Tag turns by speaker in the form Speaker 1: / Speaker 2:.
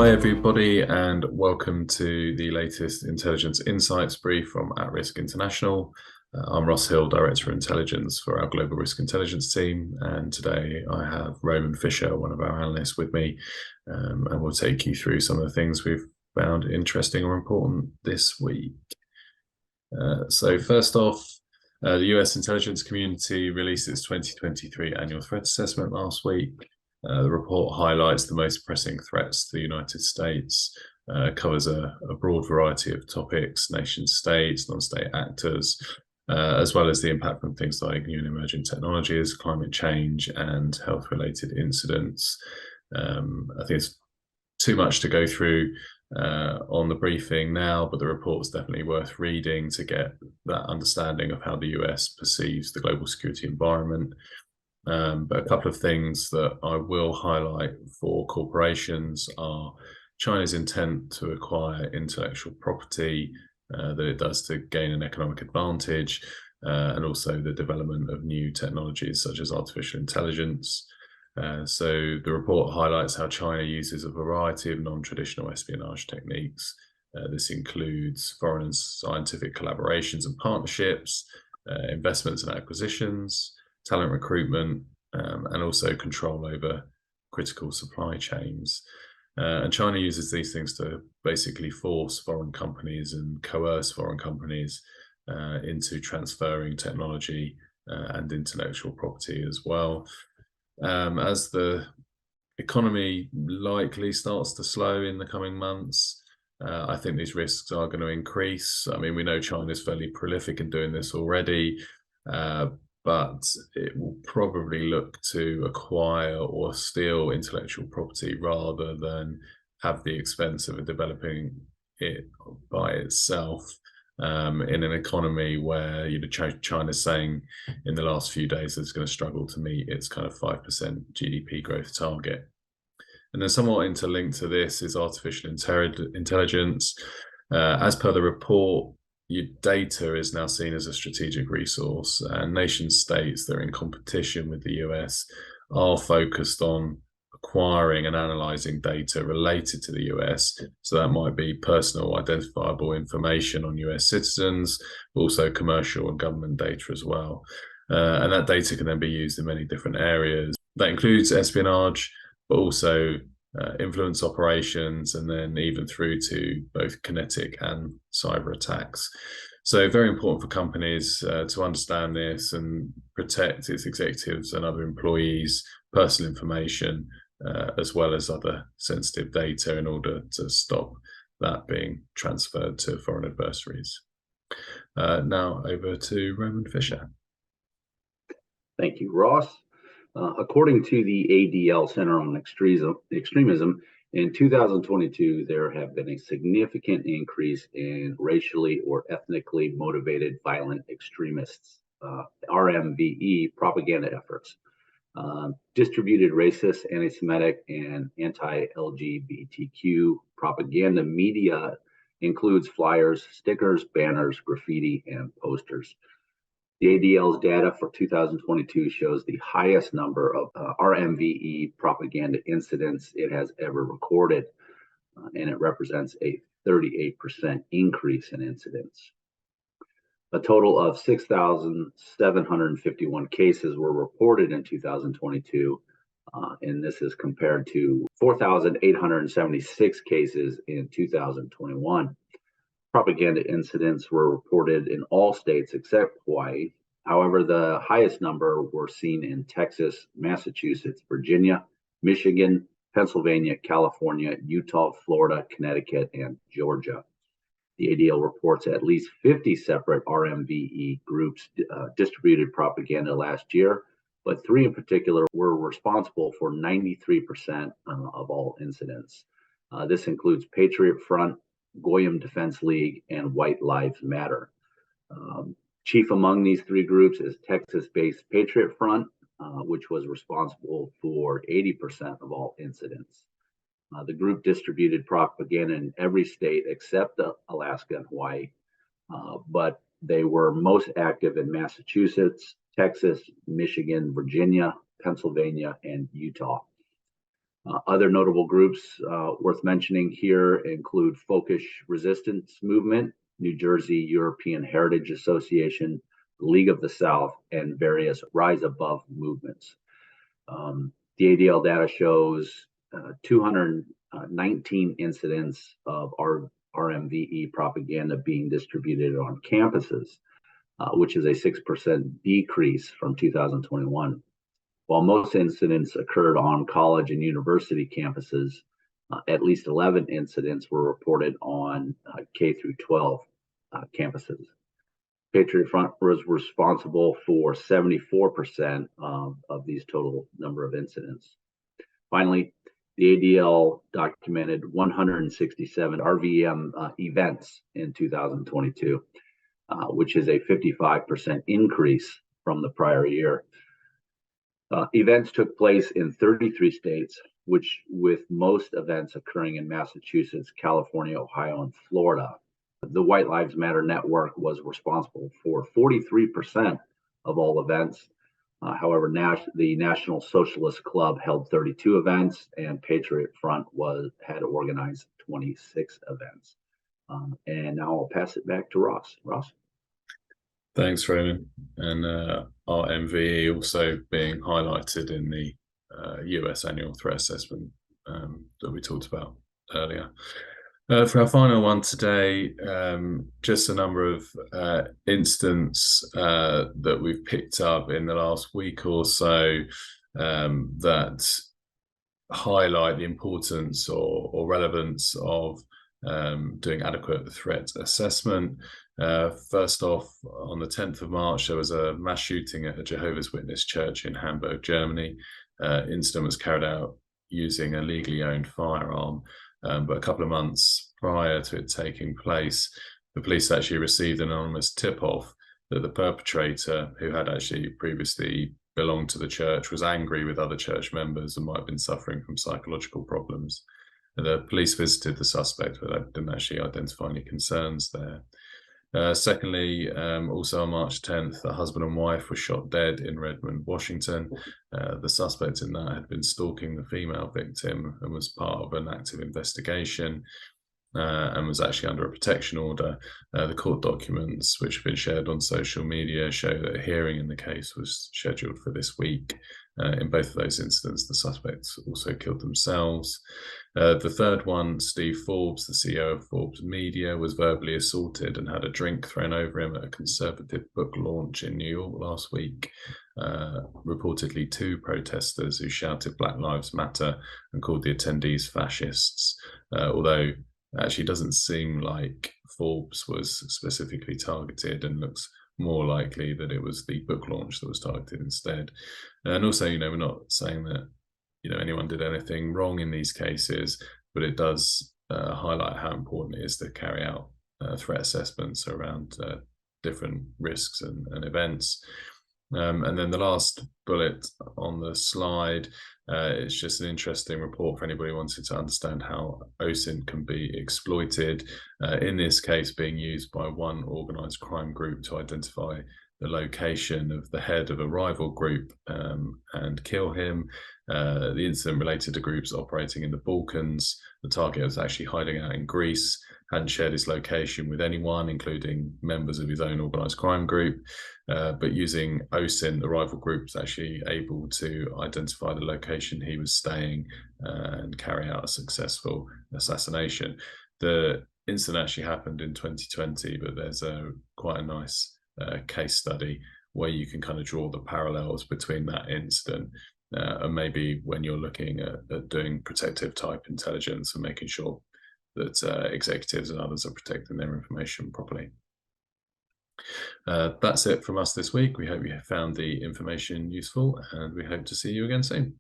Speaker 1: Hi everybody, and welcome to the latest Intelligence Insights brief from At Risk International. I'm Ross Hill, Director of Intelligence for our Global Risk Intelligence team, and today I have Roman Fisher, one of our analysts, with me, and we'll take you through some of the things we've found interesting or important this week. So first off, the US intelligence community released its 2023 annual threat assessment last week. The report highlights the most pressing threats to the United States, covers a broad variety of topics, nation states, non-state actors, as well as the impact from things like new and emerging technologies, climate change, and health-related incidents. I think it's too much to go through on the briefing now, but the report's definitely worth reading to get that understanding of how the US perceives the global security environment. But a couple of things that I will highlight for corporations are China's intent to acquire intellectual property that it does to gain an economic advantage, and also the development of new technologies such as artificial intelligence. So the report highlights how China uses a variety of non-traditional espionage techniques. This includes foreign scientific collaborations and partnerships, investments and acquisitions, talent recruitment, and also control over critical supply chains. And China uses these things to basically force foreign companies and coerce foreign companies into transferring technology and intellectual property as well. As the economy likely starts to slow in the coming months, I think these risks are going to increase. I mean, we know China is fairly prolific in doing this already, but it will probably look to acquire or steal intellectual property rather than have the expense of developing it by itself, in an economy where China's saying in the last few days it's going to struggle to meet its kind of 5% GDP growth target. And then somewhat interlinked to this is artificial intelligence. As per the report, your data is now seen as a strategic resource, and nation states that are in competition with the US are focused on acquiring and analyzing data related to the US. So that might be personal identifiable information on US citizens, but also commercial and government data as well. And that data can then be used in many different areas. That includes espionage, but also influence operations, and then even through to both kinetic and cyber attacks. So very important for companies to understand this and protect its executives and other employees' personal information, as well as other sensitive data, in order to stop that being transferred to foreign adversaries. Now over to Roman Fisher.
Speaker 2: Thank you, Ross. According to the ADL Center on Extremism, in 2022, there have been a significant increase in racially or ethnically motivated violent extremists, RMVE, propaganda efforts. Distributed racist, anti-Semitic, and anti-LGBTQ propaganda media includes flyers, stickers, banners, graffiti, and posters. The ADL's data for 2022 shows the highest number of RMVE propaganda incidents it has ever recorded, and it represents a 38% increase in incidents. A total of 6,751 cases were reported in 2022, and this is compared to 4,876 cases in 2021. Propaganda incidents were reported in all states except Hawaii. However, the highest number were seen in Texas, Massachusetts, Virginia, Michigan, Pennsylvania, California, Utah, Florida, Connecticut, and Georgia. The ADL reports at least 50 separate RMVE groups distributed propaganda last year, but 3 in particular were responsible for 93% of all incidents. This includes Patriot Front, Goyim Defense League, and White Lives Matter. Chief among these 3 groups is Texas-based Patriot Front, which was responsible for 80% of all incidents. The group distributed propaganda in every state except Alaska and Hawaii, but they were most active in Massachusetts, Texas, Michigan, Virginia, Pennsylvania, and Utah. Other notable groups worth mentioning here include Folkish Resistance Movement, New Jersey European Heritage Association, League of the South, and various Rise Above movements. The ADL data shows 219 incidents of RMVE propaganda being distributed on campuses, which is a 6% decrease from 2021. While most incidents occurred on college and university campuses, at least 11 incidents were reported on K through 12 campuses. Patriot Front was responsible for 74% of these total number of incidents. Finally, the ADL documented 167 RVM events in 2022, which is a 55% increase from the prior year. Events took place in 33 states, with most events occurring in Massachusetts, California, Ohio, and Florida. The White Lives Matter Network was responsible for 43% of all events. However, the National Socialist Club held 32 events, and Patriot Front had organized 26 events. And now I'll pass it back to Ross. Ross?
Speaker 1: Thanks, Raymond. And RMVE also being highlighted in the US Annual Threat Assessment that we talked about earlier. For our final one today, just a number of incidents that we've picked up in the last week or so that highlight the importance or relevance of doing adequate threat assessment. First off, on the 10th of March, there was a mass shooting at a Jehovah's Witness church in Hamburg, Germany. Incident was carried out using a legally owned firearm, but a couple of months prior to it taking place, the police actually received an anonymous tip-off that the perpetrator, who had actually previously belonged to the church, was angry with other church members and might have been suffering from psychological problems. And the police visited the suspect, but they didn't actually identify any concerns there. Secondly, also on March 10th, a husband and wife were shot dead in Redmond, Washington. The suspect in that had been stalking the female victim and was part of an active investigation and was actually under a protection order. The court documents, which have been shared on social media, show that a hearing in the case was scheduled for this week. In both of those incidents, the suspects also killed themselves. The third one, Steve Forbes, the CEO of Forbes Media, was verbally assaulted and had a drink thrown over him at a conservative book launch in New York last week. Reportedly, two protesters who shouted Black Lives Matter and called the attendees fascists, although it actually doesn't seem like Forbes was specifically targeted, and looks more likely that it was the book launch that was targeted instead. And also, we're not saying that anyone did anything wrong in these cases, but it does highlight how important it is to carry out threat assessments around different risks and events. And then the last bullet on the slide is just an interesting report for anybody wanting to understand how OSINT can be exploited, in this case being used by one organised crime group to identify the location of the head of a rival group and kill him. The incident related to groups operating in the Balkans. The target was actually hiding out in Greece, hadn't shared his location with anyone, including members of his own organised crime group. But using OSINT, the rival group was actually able to identify the location he was staying and carry out a successful assassination. The incident actually happened in 2020, but there's quite a nice case study where you can kind of draw the parallels between that incident and maybe when you're looking at doing protective type intelligence and making sure that executives and others are protecting their information properly. That's it from us this week. We hope you have found the information useful, and we hope to see you again soon.